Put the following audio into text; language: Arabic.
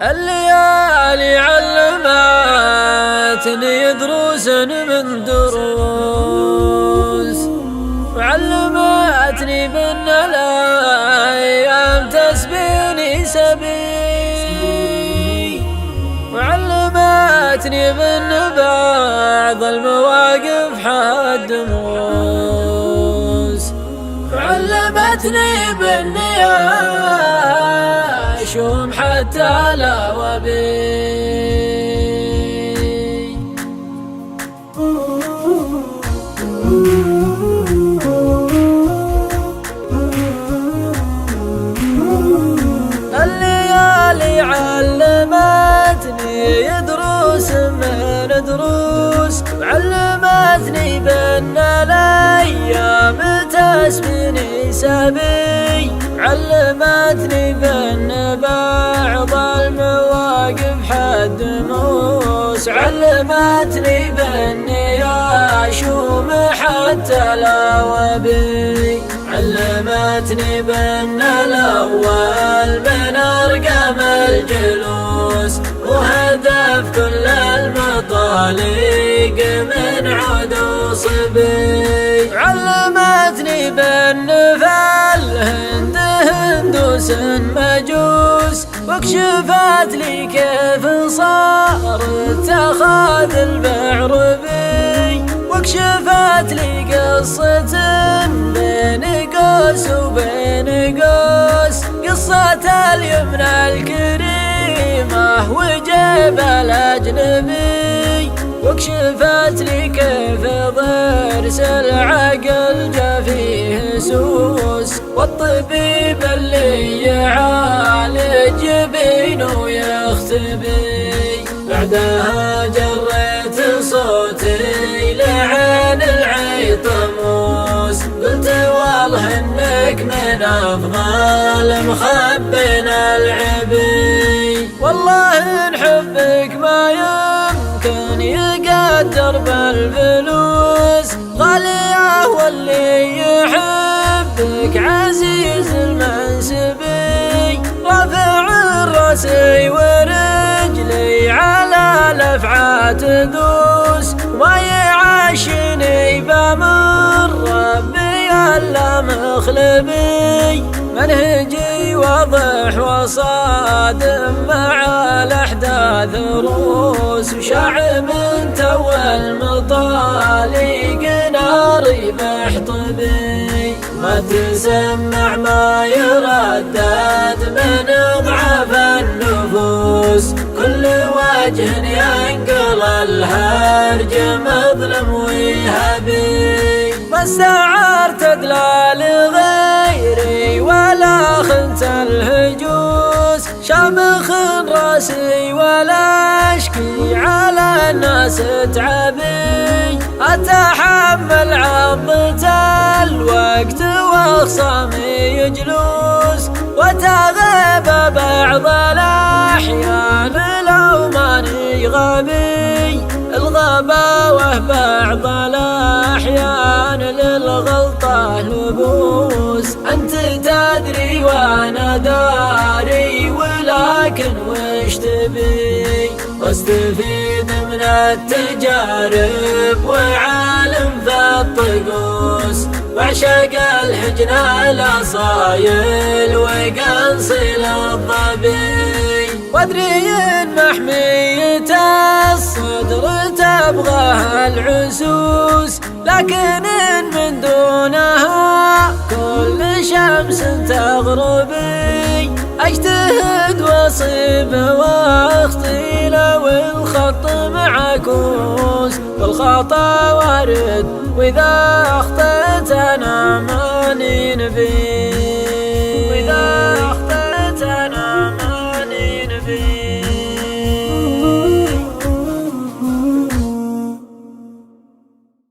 الليالي علمتني دروس من دروس، وعلمتني بأن الأيام تسبيني سبي، وعلمتني بأن بعض المواقف حد موس، وعلمتني بأني أشوم حتى لا وبي. الليالي علمتني دروس من دروس، وعلمتني بأن الأيام تسبيني سبي، علمتني بأن بعض المواقف حد موس، علمتني بأني أشوم حتى لا وبي، علمتني بأن الأول من أرقام الجلوس، وهدف كل المطالق من عود وصبي، علمتني بأن في الهند هندوس مجوس، وكشفت لي كيف صارت تاخذ البعر بي، وكشفت لي قصة بين قوس وبين قوس، قصة اليمنى الكريمة وجيب الأجنبي، وكشفت لي كيف ضرس العقل جا فيه سوس، والطبيب اللي يعالج بينه يختبي، بعدها جريت صوتي لعين العيطموس، قلت والله انك من افضل مخبنا العبي، والله ان حبك ما يمكن يقدر بالفلوس، غالية واللي يحبك عزيز المنسبي، رافع راسي ورجلي على الافعى تدوس، وما يعاشني بامر ربي الا مخلبي، منهجي واضح وصادم مع الاحداث روس، وشاع من تو المطالق ناري محطبي، ما تسمع ما يردد من اضعاف النفوس، كل وجه ينقل الهرج مظلم ويهبي، ما استعرت دلال غيري ولا خنت الهجوس، شامخ راسي ولا اشكي على الناس تعبي، اتحمل عضة الوقت واخصامي جلوس، وتغيب بعض الاحيان لو ماني غبي، الغباوة بعض الاحيان للغلطة لبوس، انت تدري وانا داري ولكن وش تبي، واستفيد من التجارب وعالم في الطقوس، وعشق الحجن الاصايل وقنصل الظبي، وادري ان محمية الصدر تبغاها العسوس، لكن إن من دونها كل شمس تغربي، اجتهد واصيب واخطي لو الخط معكوس، والخطا وارد واذا اخطيت انا ماني نبي.